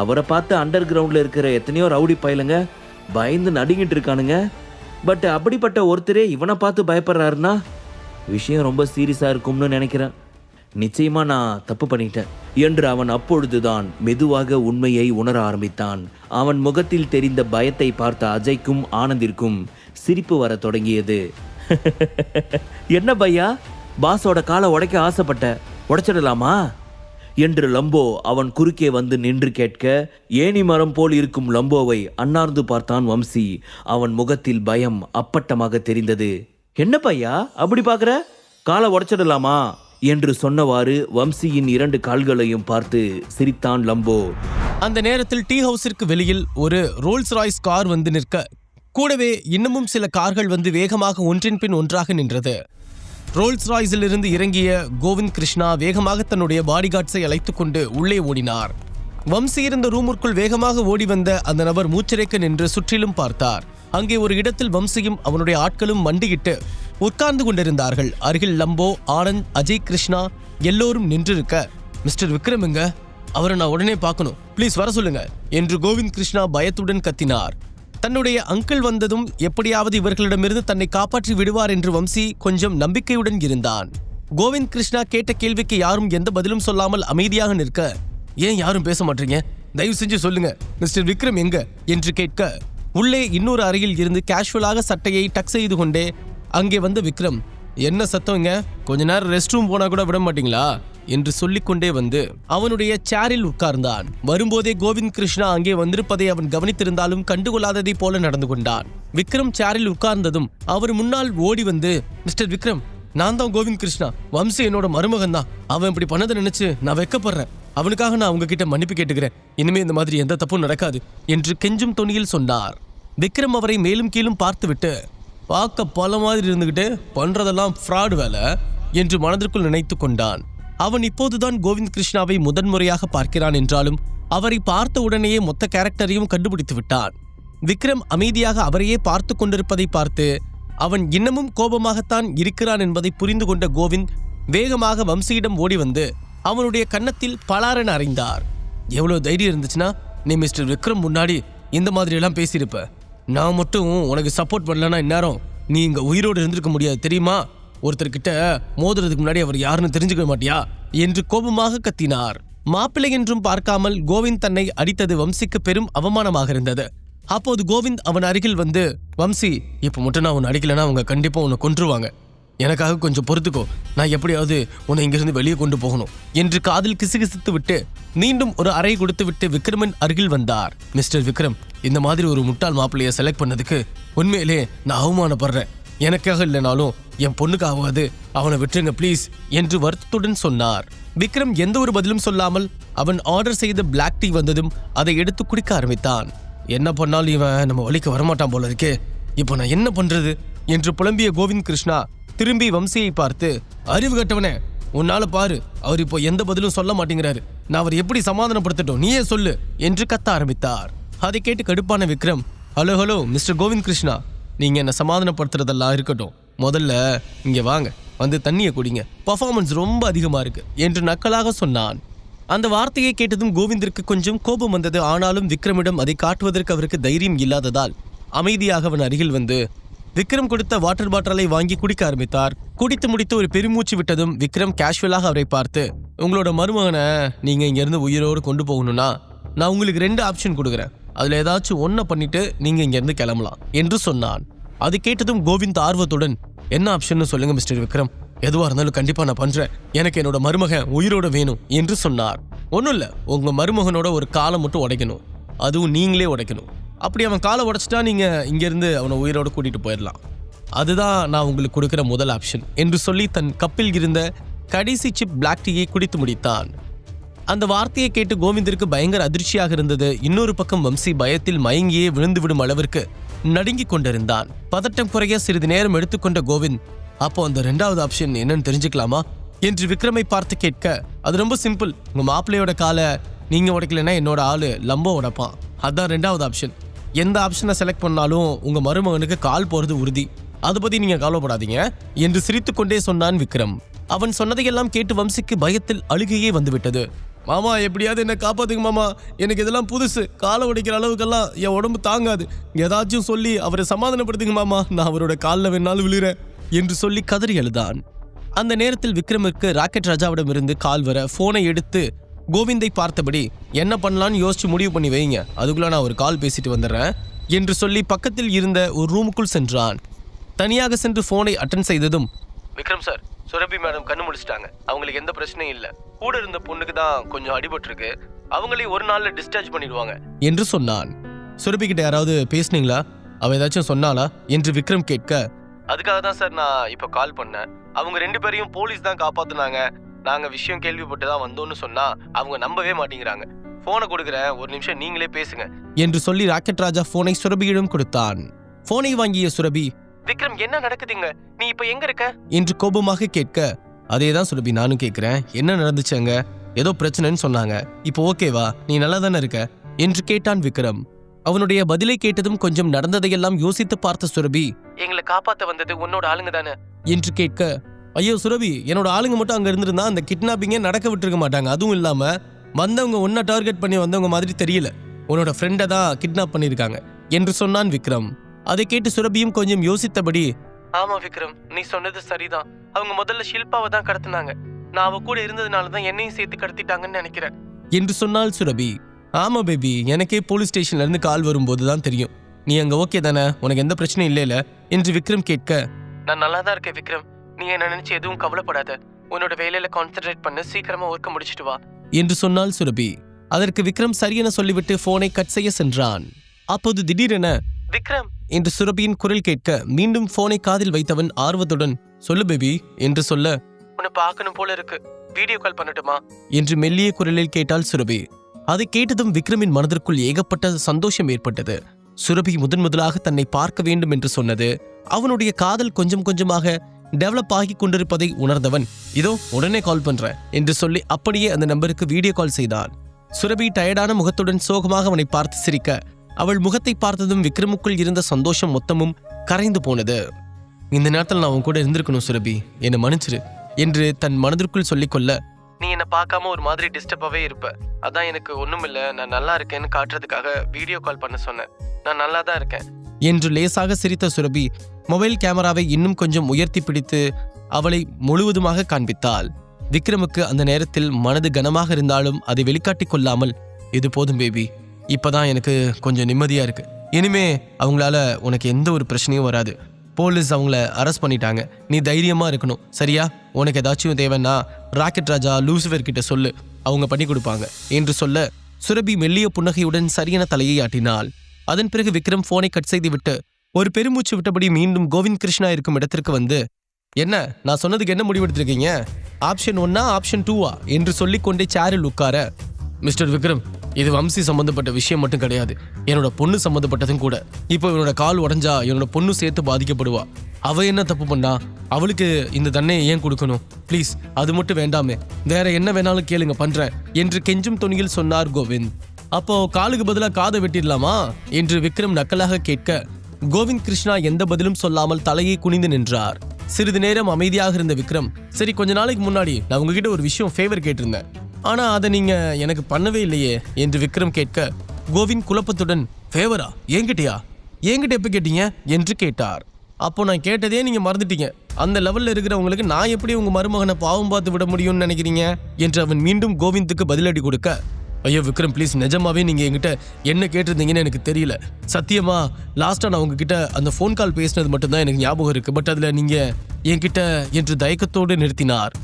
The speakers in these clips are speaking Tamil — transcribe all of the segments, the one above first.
அவரை பார்த்து அண்டர் கிரவுண்ட்ல இருக்கிற எத்தனையோ ரவுடி பயலுங்க பயந்து நடுங்கிட்டு இருக்கானுங்க. பட் அப்படிப்பட்ட ஒருத்தரே இவனை பார்த்து பயப்படுறாருன்னா விஷயம் ரொம்ப சீரியஸா இருக்கும்னு நினைக்கிறேன். நிச்சயமா நான் தப்பு பண்ணிட்டேன் என்று அவன் அப்பொழுதுதான் மெதுவாக உண்மையை உணர ஆரம்பித்தான். அவன் முகத்தில் தெரிந்த பயத்தை பார்த்த அஜய்க்கும் ஆனந்திற்கும் சிரிப்பு வர தொடங்கியது. என்ன பையா, பாஸோட காலை உடைக்க ஆசைப்பட்ட, உடைச்சிடலாமா என்று லம்போ அவன் குறுக்கே வந்து நின்று கேட்க, ஏணி மரம் போல் இருக்கும் லம்போவை அன்னார்ந்து பார்த்தான் வம்சி. அவன் முகத்தில் பயம் அப்பட்டமாக தெரிந்தது. என்ன பையா அப்படி பார்க்குற, காலை உடைச்சிடலாமா என்று சொன்னவாறு வம்சியின் 2 கால்களையும் பார்த்து சிரித்தான் லம்போ. அந்த நேரத்தில் டீ ஹவுஸிற்கு வெளியில் ஒரு ரோல்ஸ் ராய்ஸ் கார் வந்து நிற்க, கூடவே இன்னமும் சில கார்கள் வந்து வேகமாக ஒன்றின் பின் ஒன்றாக நின்றது. ரோல்ஸ் ராய்ஸில் இருந்து இறங்கிய கோவிந்த் கிருஷ்ணா வேகமாக தன்னுடைய பாடிகார்ட்ஸை அழைத்துக் கொண்டு உள்ளே ஓடினார். வம்சி இருந்த ரூமிற்குள் வேகமாக ஓடி வந்த அந்த நபர் மூச்சிறைக்க நின்று சுற்றிலும் பார்த்தார். அங்கே ஒரு இடத்தில் வம்சியும் அவனுடைய ஆட்களும் மண்டியிட்டு உட்கார்ந்து கொண்டிருந்தார்கள். அருகில் லம்போ, ஆனந்த், அஜய், கிருஷ்ணா எல்லோரும் நின்றிருக்க, மிஸ்டர் விக்ரம் எங்க? அவரை நான் உடனே பார்க்கணும், ப்ளீஸ் வர சொல்லுங்க என்று கோவிந்த் கிருஷ்ணா பயத்துடன் கத்தினார். தன்னுடைய அங்கிள் வந்ததும் எப்படியாவது இவர்களிடமிருந்து தன்னை காப்பாற்றி விடுவார் என்று வம்சி கொஞ்சம் நம்பிக்கையுடன் இருந்தான். கோவிந்த் கிருஷ்ணா கேட்ட கேள்விக்கு யாரும் எந்த பதிலும் சொல்லாமல் அமைதியாக நிற்க, ஏன் யாரும் பேச மாட்டீங்க, தயவு செஞ்சு சொல்லுங்க மிஸ்டர் விக்ரம் எங்க என்று கேட்க, உள்ளே இன்னொரு அறையில் இருந்து கேஷுவலாக சட்டையை டக் செய்து கொண்டே அங்கே வந்த விக்ரம், என்ன சத்தம்ங்க, கொஞ்ச நேரம் ரெஸ்ட் ரூம் போனா கூட விட மாட்டீங்களா என்று சொல்லிக்கொண்டே வந்து அவனுடைய சேரில் உட்கார்ந்தான். வரும்போதே கோவிந்த் கிருஷ்ணா அங்கே வந்திருப்பதை அவன் கவனித்திருந்தாலும் கண்டுகொள்ளாததை போல நடந்து கொண்டான். விக்ரம் சேரில் உட்கார்ந்ததும் அவர் முன்னால் ஓடி வந்து, மிஸ்டர் விக்ரம், நான் தான் கோவிந்த் கிருஷ்ணா, வம்சி என்னோட மருமகன் தான், அவன் இப்படி பண்ணதை நினைச்சு நான் வெக்கப்படுறேன், அவனுக்காக நான் உங்ககிட்ட மன்னிப்பு கேட்டுக்கிறேன், இனிமே இந்த மாதிரி எந்த தப்பும் நடக்காது என்று கெஞ்சும் தொனியில் சொன்னார். விக்ரம் அவரை மேலும் கீழும் பார்த்துவிட்டு, பார்க்க பல மாதிரி இருந்துகிட்டு பண்றதெல்லாம் ஃப்ராடு வேலை என்று மனதிற்குள் நினைத்து கொண்டான். அவன் இப்போதுதான் கோவிந்த் கிருஷ்ணாவை முதன்முறையாக பார்க்கிறான் என்றாலும் அவரை பார்த்த உடனேயே மொத்த கேரக்டரையும் கண்டுபிடித்து விட்டான். விக்ரம் அமைதியாக அவரையே பார்த்து கொண்டிருப்பதை பார்த்து அவன் இன்னமும் கோபமாகத்தான் இருக்கிறான் என்பதை புரிந்து கொண்ட கோவிந்த் வேகமாக வம்சியிடம் ஓடி வந்து அவனுடைய கன்னத்தில் பலாரென அறைந்தார். எவ்வளவு தைரியம் இருந்துச்சுன்னா நீ மிஸ்டர் விக்ரம் முன்னாடி இந்த மாதிரி எல்லாம் பேசியிருப்ப, நான் மட்டும் உனக்கு சப்போர்ட் பண்ணலன்னா இந்நேரம் நீ இங்க உயிரோடு இருந்திருக்க முடியாது தெரியுமா, ஒருத்தர்கிட்ட மோதுறதுக்கு முன்னாடி அவர் யாருன்னு தெரிஞ்சுக்க மாட்டியா என்று கோபமாக கத்தினார். மாப்பிள்ளை என்றும் பார்க்காமல் கோவிந்த் தன்னை அடித்தது வம்சிக்கு பெரும் அவமானமாக இருந்தது. அப்போது கோவிந்த் அவன் அருகில் வந்து, வம்சி, இப்ப மட்டும் நான் உன்னை அடிக்கலன்னா அவங்க கண்டிப்பா உன்னை கொன்றுவாங்க, எனக்காக கொஞ்சம் பொறுத்துக்கோ, நான் எப்படியாவது உன்னை இங்கிருந்து வெளியே கொண்டு போகணும் என்று காதில் கிசுகிசுத்து விட்டு மீண்டும் ஒரு அறை கொடுத்து விட்டு விக்ரமன் அருகில் வந்தார். மிஸ்டர் விக்ரம், இந்த மாதிரி ஒரு முட்டாள் மாப்பிள்ளையை செலக்ட் பண்ணதுக்கு உண்மையிலே நான் அவமானப்படுறேன், எனக்காக இல்லைனாலும் என் பொண்ணுக்காவது அவனை விட்டுருங்க ப்ளீஸ் என்று வருத்தத்துடன் சொன்னார். விக்ரம் எந்த ஒரு பதிலும் சொல்லாமல் அவன் ஆர்டர் செய்த பிளாக் டீ வந்ததும் அதை எடுத்து குடிக்க ஆரம்பித்தான். என்ன பண்ணாலும் இவன் நம்ம வழிக்கு வரமாட்டான் போல இருக்கே, இப்போ நான் என்ன பண்றது என்று புலம்பிய கோவிந்த் கிருஷ்ணா திரும்பி வம்சியை பார்த்து, அறிவு கட்டவனே, உன்னால பாரு, அவர் இப்போ எந்த பதிலும் சொல்ல மாட்டேங்கிறாரு, நான் அவர் எப்படி சமாதானப்படுத்தட்டும், நீயே சொல்லு என்று கத்த ஆரம்பித்தார். அதை கேட்டு கடுப்பான Vikram, hello hello mister Govind Krishna, நீங்க என்ன சமாதானப்படுத்துறதெல்லாம் இருக்கட்டும், முதல்ல இங்க வாங்க, வந்து தண்ணியை குடிங்க, பர்ஃபார்மன்ஸ் ரொம்ப அதிகமா இருக்கு என்று நக்கலாக சொன்னான். அந்த வார்த்தையை கேட்டதும் கோவிந்திற்கு கொஞ்சம் கோபம் வந்தது. ஆனாலும் விக்ரமிடம் அதை காட்டுவதற்கு அவருக்கு தைரியம் இல்லாததால் அமைதியாக அவன் அருகில் வந்து விக்ரம் கொடுத்த வாட்டர் பாட்டிலை வாங்கி குடிக்க ஆரம்பித்தார். குடித்து முடித்து ஒரு பெருமூச்சு விட்டதும் விக்ரம் கேஷுவலாக அவரை பார்த்து, உங்களோட மருமகனை நீங்க இங்க இருந்து உயிரோடு கொண்டு போகணும்னா நான் உங்களுக்கு 2 ஆப்ஷன் கொடுக்குறேன், அதுல ஏதாச்சும் ஒன்ன பண்ணிட்டு நீங்க இங்க இருந்து கிளம்பலாம் என்று சொன்னான். அது கேட்டதும் கோவிந்த் ஆர்வத்துடன், என்ன ஆப்ஷன் சொல்லுங்க மிஸ்டர் விக்ரம், எதுவா இருந்தாலும் கண்டிப்பா நான் பண்றேன், எனக்கு என்னோட மருமகன் உயிரோட வேணும் என்று சொன்னார். ஒன்றும் இல்லை, உங்க மருமகனோட ஒரு காலை மட்டும் உடைக்கணும், அதுவும் நீங்களே உடைக்கணும், அப்படி அவன் காலை உடைச்சிட்டா நீங்க இங்கிருந்து அவனை உயிரோடு கூட்டிட்டு போயிடலாம், அதுதான் நான் உங்களுக்கு கொடுக்குற முதல் ஆப்ஷன் என்று சொல்லி தன் கப்பில் இருந்த கடைசி சிப் பிளாக் டீயை குடித்து முடித்தான். அந்த வார்த்தையை கேட்டு கோவிந்திற்கு பயங்கர அதிர்ச்சியாக இருந்தது. இன்னொரு பக்கம் வம்சி பயத்தில் மயங்கியே விழுந்துவிடும் அளவிற்கு நடுங்கிக் கொண்டிருந்தான். பதட்டம் குறைய சிறிது நேரம் எடுத்துக்கொண்ட கோவிந்த், அப்போ அந்த 2வது ஆப்ஷன் என்னன்னு தெரிஞ்சுக்கலாமா என்று விக்ரமை பார்த்து கேட்க, அது ரொம்ப சிம்பிள், உங்க மாப்பிள்ளையோட காலை நீங்க உடைக்கலன்னா என்னோட ஆளு லம்போ உடைப்பான், அதான் 2வது ஆப்ஷன். எந்த ஆப்ஷனை செலக்ட் பண்ணாலும் உங்க மருமகனுக்கு கால் போறது உறுதி, அதை பத்தி நீங்க கவலைப்படாதீங்க என்று சிரித்துக்கொண்டே சொன்னான் விக்ரம். அவன் சொன்னதையெல்லாம் கேட்டு வம்சிக்கு பயத்தில் அழுகையே வந்துவிட்டது. மாமா எப்படியாவது என்ன காப்பாத்துங்க மாமா, எனக்கு இதெல்லாம் புதுசு, காலை உடைக்கிற அளவுக்கெல்லாம் என் உடம்பு தாங்காது, ஏதாச்சும் சொல்லி அவரை சமாதானப்படுத்துங்க மாமா, நான் அவரோட காலில் வேணாலும் விழுறேன் என்று சொல்லி கதறி அழுதான். அந்த நேரத்தில் விக்ரமிற்கு ராக்கெட் ராஜாவிடமிருந்து கால் வர போனை எடுத்து கோவிந்தை பார்த்தபடி என்ன பண்ணலான்னு யோசிச்சு முடிவு பண்ணி வைங்க, அதுக்குள்ள நான் ஒரு கால் பேசிட்டு வந்துடுறேன் என்று சொல்லி பக்கத்தில் இருந்த ஒரு ரூமுக்குள் சென்றான். தனியாக சென்று போனை அட்டன் செய்ததும், விக்ரம் சார், சுரபி மேடம் கண்ணு முடிச்சிட்டாங்க, அவங்களுக்கு எந்த பிரச்சனையும் இல்லை, கூட இருந்த பொண்ணுக்கு தான் கொஞ்சம் அடிபட்டு இருக்கு, அவங்களே ஒரு நாள்ல டிஸ்சார்ஜ் பண்ணிடுவாங்க என்று சொன்னான். சுரபி கிட்ட யாராவது பேசுனீங்களா, அவ ஏதாச்சும் சொன்னாளா என்று விக்ரம் கேட்க, அதுக்காக தான் சார் நான் இப்ப கால் பண்ணேன், அவங்க 2 பேரையும் போலீஸ் தான் காப்பாத்துனாங்க, நாங்க விஷயம் கேள்விப்பட்டு தான் வந்தோம்னு சொன்னா அவங்க நம்பவே மாட்டேங்கிறாங்க, போனை கொடுக்குறேன், ஒரு நிமிஷம் நீங்களே பேசுங்க என்று சொல்லி ராக்கெட் ராஜா போனை சுரபியிடம் கொடுத்தான். போனை வாங்கிய சுரபி, விக்ரம் என்ன நடக்குதுங்க, நீ இப்ப எங்க இருக்க என்று கோபமாக கேட்க, அதேதான் சுரபி நானும் கேட்கிறேன், என்ன நடந்துச்சுங்க, ஏதோ பிரச்சனைன்னு சொன்னாங்க, இப்போ ஓகேவா, நீ நல்லா தானே இருக்க என்று கேட்டான் விக்ரம். அவனுடைய பதிலை கேட்டதும் கொஞ்சம் நடந்ததையெல்லாம் யோசித்து பார்த்த சுரபி, எங்களை காப்பாத்த வந்தது உன்னோட ஆளுங்க தானே என்று கேட்க, ஐயோ சுரபி, என்னோட ஆளுங்க மட்டும் அங்க இருந்திருந்தா அந்த கிட்னாப்பிங்கே நடக்க விட்டுருக்க மாட்டாங்க, அதுவும் இல்லாம வந்தவங்க உன்னை டார்கெட் பண்ணி வந்தவங்க மாதிரி தெரியல, உன்னோட ஃப்ரெண்டை தான் கிட்னாப் பண்ணியிருக்காங்க என்று சொன்னான் விக்ரம். அதை கேட்டு சுரபியும் கொஞ்சம் யோசித்தபடி, ஆமா விக்ரம், நீ சொன்னது சரிதான், அவங்க முதல்ல ஷில்பாவை தான் கடத்தினாங்க, நான் அவ கூட இருந்ததுனால தான் என்னையும் சேர்த்து கடத்திட்டாங்கன்னு நினைக்கிறேன் என்று சொன்னாள் சுரபி. ஆமா பேபி, எனக்கே போலீஸ் ஸ்டேஷன்ல இருந்து கால் வரும்போது தான் தெரியும், நீ அங்க ஓகே தானே, உனக்கு எந்த பிரச்சனையும் இல்லைல என்று விக்ரம் கேட்க, நான் நல்லா தான் இருக்கேன் விக்ரம், நீ என்ன நினைச்சு எதுவும் கவலைப்படாத, உன்னோட வேலையில கான்சென்ட்ரேட் பண்ண, சீக்கிரமா ஒர்க்க முடிச்சிட்டு வா என்று சொன்னாள் சுரபி. அதற்கு விக்ரம் சரியென சொல்லிவிட்டு போனை கட் செய்ய சென்றான். அப்போது திடீரென விக்ரம் என்று சுரபியின் குரல் கேட்க மீண்டும் போனை காதில் வைத்தவன் ஆர்வத்துடன், சொல்லு பேபி என்று சொல்ல, உன்னை பார்க்கணும் போல இருக்கு, வீடியோ கால் பண்ணட்டுமா என்று மெல்லிய குரலில் கேட்டாள் சுரபி. அதை கேட்டதும் விக்ரமின் மனதிற்குள் ஏகப்பட்ட சந்தோஷம் ஏற்பட்டது. சுரபி முதலாக தன்னை பார்க்க வேண்டும் என்று சொன்னது, அவனுடைய காதல் கொஞ்சம் கொஞ்சமாக டெவலப் ஆகி கொண்டிருப்பதை உணர்ந்தவன், இதோ உடனே கால் பண்றேன் என்று சொல்லி அப்படியே அந்த நம்பருக்கு வீடியோ கால் செய்தான். சுரபி டயர்டான முகத்துடன் சோகமாக அவனை பார்த்து சிரிக்க, அவள் முகத்தை பார்த்ததும் விக்ரமுக்குள் இருந்த சந்தோஷம் மொத்தமும் கரைந்து போனது. இந்த நேரத்தில் நான் உன் கூட இருந்திருக்கணும் சுரபி, என்னை மன்னிச்சிரு என்று தன் மனதிற்குள் சொல்லிக்கொள்ள, நீ என்னை பார்க்காம ஒரு மாதிரி டிஸ்டர்பாவே இருப்ப, அதான் எனக்கு ஒண்ணுமில்ல, நான் நல்லா இருக்கேன்னு காட்டுறதுக்காக வீடியோ கால் பண்ண சொன்னேன், நான் நல்லா தான் இருக்கேன் என்று லேசாக சிரித்த சுரபி மொபைல் கேமராவை இன்னும் கொஞ்சம் உயர்த்தி பிடித்து அவளை முழுவதுமாக காண்பித்தாள். விக்ரமுக்கு அந்த நேரத்தில் மனது கனமாக இருந்தாலும் அதை வெளிக்காட்டிக் கொள்ளாமல், இது போதும் பேபி, இப்பதான் எனக்கு கொஞ்சம் நிம்மதியா இருக்கு, இனிமே அவங்களால உனக்கு எந்த ஒரு பிரச்சனையும் வராது, போலீஸ் அவங்கள அரெஸ்ட் பண்ணிட்டாங்க, நீ தைரியமா இருக்கணும் சரியா, உனக்கு ஏதாச்சும் தேவைன்னா ராக்கெட் ராஜா லூசிஃபர் கிட்ட சொல்லு, அவங்க பண்ணி கொடுப்பாங்க என்று சொல்ல, சுரபி மெல்லிய புன்னகையுடன் சரியென தலையை ஆட்டினாள். அதன் பிறகு விக்ரம் போனை கட் செய்துவிட்டு ஒரு பெருமூச்சு விட்டபடி மீண்டும் கோவிந்த் கிருஷ்ணா இருக்கும் இடத்திற்கு வந்து, என்ன நான் சொன்னதுக்கு என்ன முடிவெடுத்திருக்கீங்க, ஆப்ஷன் 1 ஆப்ஷன் 2 என்று சொல்லிக்கொண்டே சேரில் உட்கார, மிஸ்டர் விக்ரம், இது வம்சி சம்பந்தப்பட்ட விஷயம் மட்டும் கிடையாது, என்னோட பொண்ணு சம்பந்தப்பட்டதும் கூட, இப்போ என்னோட கால் உடஞ்சா என்னோட பொண்ணு சேர்த்து பாதிக்கப்படுவா, அவ என்ன தப்பு பண்ணா, அவளுக்கு இந்த தண்டனையை ஏன் கொடுக்கணும், ப்ளீஸ் அது மட்டும் வேண்டாமே, வேற என்ன வேணாலும் கேளுங்க பண்றேன் என்று கெஞ்சும் துணியில் சொன்னார் கோவிந்த். அப்போ காலுக்கு பதிலாக காதை வெட்டிடலாமா என்று விக்ரம் நக்கலாக கேட்க, கோவிந்த் கிருஷ்ணா எந்த பதிலும் சொல்லாமல் தலையை குனிந்து நின்றார். சிறிது நேரம் அமைதியாக இருந்த விக்ரம், சரி கொஞ்ச நாளைக்கு முன்னாடி நான் உங்ககிட்ட ஒரு விஷயம் ஃபேவர் கேட்டிருந்தேன், ஆனா அதை நீங்க எனக்கு பண்ணவே இல்லையே என்று விக்ரம் கேட்க, கோவிந்த் குழப்பத்துடன், ஃபேவரா, என்கிட்டயா, என்கிட்ட எப்ப கேட்டீங்க என்று கேட்டார். அப்போ நான் கேட்டதே நீங்க மறந்துட்டீங்க, அந்த லெவல்ல இருக்கிறவங்களுக்கு நான் எப்படி உங்க மருமகனை பாவம் பார்த்து விட முடியும்னு நினைக்கிறீங்க என்று அவன் மீண்டும் கோவிந்துக்கு பதிலடி கொடுக்க, ஐயோ விக்ரம் ப்ளீஸ், நிஜமாவே நீங்க என்கிட்ட என்ன கேட்டிருந்தீங்கன்னு எனக்கு தெரியல, சத்தியமா லாஸ்டா நான் உங்ககிட்ட அந்த ஃபோன் கால் பேசினது மட்டும்தான் எனக்கு ஞாபகம் இருக்கு, பட் அதுல நீங்க என்கிட்ட என்று தயக்கத்தோடு நிறுத்தினார்.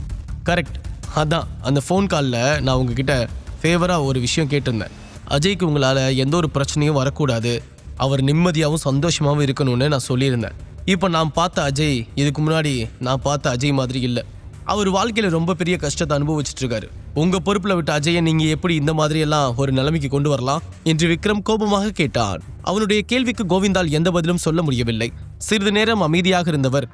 கரெக்ட், அதான் அந்த ஃபோன் காலில் நான் உங்ககிட்ட ஃபேவராக ஒரு விஷயம் கேட்டிருந்தேன், அஜய்க்கு உங்களால் எந்த ஒரு பிரச்சனையும் வரக்கூடாது, அவர் நிம்மதியாகவும் சந்தோஷமாகவும் இருக்கணும்னு நான் சொல்லியிருந்தேன். இப்போ நான் பார்த்த அஜய் இதுக்கு முன்னாடி நான் பார்த்த அஜய் மாதிரி இல்லை, அவர் வாழ்க்கையில் ரொம்ப பெரிய கஷ்டத்தை அனுபவிச்சுட்டு இருக்காரு, உங்கள் பொறுப்பில் விட்ட அஜயை நீங்கள் எப்படி இந்த மாதிரியெல்லாம் ஒரு நிலைமைக்கு கொண்டு வரலாம் என்று விக்ரம் கோபமாக கேட்டான். அவனுடைய கேள்விக்கு கோவிந்தால் எந்த பதிலும் சொல்ல முடியவில்லை. சிறிது நேரம் அமைதியாக இருந்தவர்,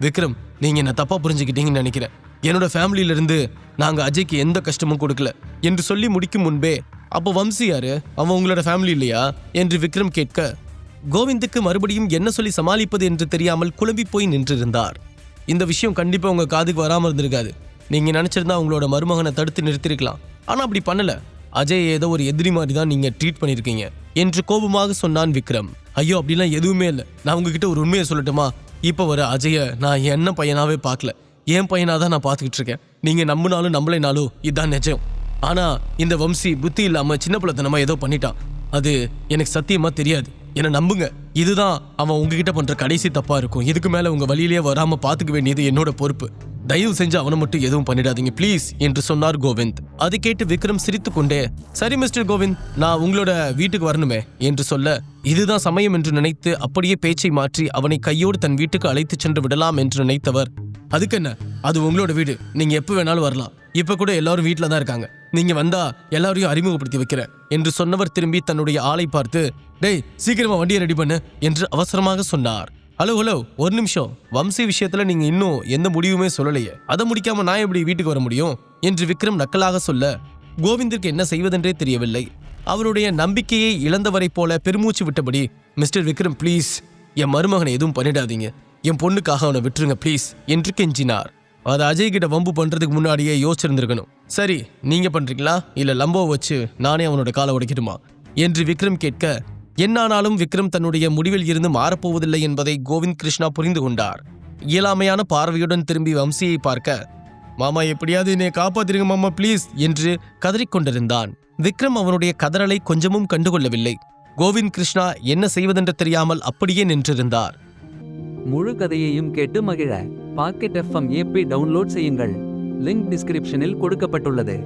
விக்ரம் நீங்கள் என்ன தப்பாக புரிஞ்சுக்கிட்டீங்கன்னு நினைக்கிறேன், என்னோட ஃபேமிலியிலிருந்து நாங்கள் அஜய்க்கு எந்த கஷ்டமும் கொடுக்கல என்று சொல்லி முடிக்கும் முன்பே, அப்போ வம்சி யாரு, அவன் உங்களோட ஃபேமிலி இல்லையா என்று விக்ரம் கேட்க, கோவிந்துக்கு மறுபடியும் என்ன சொல்லி சமாளிப்பது என்று தெரியாமல் குழம்பி போய் நின்றிருந்தார். இந்த விஷயம் கண்டிப்பாக உங்கள் காதுக்கு வராமல் இருந்திருக்காது, நீங்கள் நினச்சிருந்தா உங்களோட மருமகனை தடுத்து நிறுத்திருக்கலாம், ஆனா அப்படி பண்ணல. அஜய் ஏதோ ஒரு எதிரி மாதிரி தான் நீங்க ட்ரீட் பண்ணிருக்கீங்க என்று கோபமாக சொன்னான் விக்ரம். ஐயோ அப்படிலாம் எதுவுமே இல்லை. நான் உங்ககிட்ட ஒரு உண்மையை சொல்லட்டுமா? இப்ப வர அஜய நான் என்ன பையனாவே பார்க்கல, என் பையனா தான் நான் பார்த்துக்கிட்டு இருக்கேன். நீங்க நம்பினாலும் நம்பலைனாலும் இதுதான் நிஜம். ஆனா இந்த வம்சி புத்தி இல்லாம சின்ன பிள்ளைத்தனமா ஏதோ பண்ணிட்டான். அது எனக்கு சத்தியமா தெரியாது. என்ன நம்புங்க. இதுதான் அவன் உங்ககிட்ட பண்ற கடைசி தப்பா இருக்கும். இதுக்கு மேல உங்க வழியிலேயே வராம பாத்துக்க வேண்டியது என்னோட பொறுப்பு. தயவு செஞ்சு அவனை மட்டும் எதுவும் பண்ணிடாதீங்க ப்ளீஸ் என்று சொன்னார் கோவிந்த். அதை கேட்டு விக்ரம் சிரித்துக்கொண்டே, சரி மிஸ்டர் கோவிந்த், நான் உங்களோட வீட்டுக்கு வரணுமே என்று சொல்ல, இதுதான் சமயம் என்று நினைத்து அப்படியே பேச்சை மாற்றி அவனை கையோடு தன் வீட்டுக்கு அழைத்து சென்று விடலாம் என்று நினைத்தவர், அதுக்கு என்ன, அது உங்களோட வீடு, நீங்க எப்ப வேணாலும் வரலாம். இப்ப கூட எல்லாரும் வீட்டுல தான் இருக்காங்க. நீங்க வந்தா எல்லாரையும் அறிமுகப்படுத்தி வைக்கிறேன் என்று சொன்னவர் திரும்பி தன்னுடைய ஆளை பார்த்து, டேய் சீக்கிரமா வண்டியை ரெடி பண்ணு என்று அவசரமாக சொன்னார். ஹலோ ஒரு நிமிஷம், வம்சி விஷயத்துல நீங்க இன்னும் எந்த முடிவுமே சொல்லலையே, அதை முடிக்காம நான் எப்படி வீட்டுக்கு வர முடியும் என்று விக்ரம் நக்கலாக சொல்ல, கோவிந்திற்கு என்ன செய்வதென்றே தெரியவில்லை. அவருடைய நம்பிக்கையை இழந்தவரை போல பெருமூச்சு விட்டபடி, மிஸ்டர் விக்ரம் ப்ளீஸ், என் மருமகனை எதுவும் பண்ணிடாதீங்க, என் பொண்ணுக்காக அவனை விட்டுருங்க ப்ளீஸ் என்று கெஞ்சினார். அதை அஜய் கிட்ட வம்பு பண்றதுக்கு முன்னாடியே யோசிச்சிருந்திருக்கணும். சரி நீங்க பண்றீங்களா இல்ல லம்போ வச்சு நானே அவனோட காலை உடைக்கணுமா என்று விக்ரம் கேட்க, என்னானாலும் விக்ரம் தன்னுடைய முடிவில் இருந்து மாறப்போவதில்லை என்பதை கோவிந்த் கிருஷ்ணா புரிந்து கொண்டார். இயலாமையான பார்வையுடன் திரும்பி வம்சியை பார்க்க, மாமா எப்படியாவது என்னை காப்பாத்திருங்க மாமா ப்ளீஸ் என்று கதறிக்கொண்டிருந்தான். விக்ரம் அவனுடைய கதறலை கொஞ்சமும் கண்டுகொள்ளவில்லை. கோவிந்த் கிருஷ்ணா என்ன செய்வதென்று தெரியாமல் அப்படியே நின்றிருந்தார். முழு கதையையும் கேட்டு மகிழ பாக்கெட் FM ஆப்பை டவுன்லோட் செய்யுங்கள். லிங்க் டிஸ்கிரிப்ஷனில் கொடுக்கப்பட்டுள்ளது.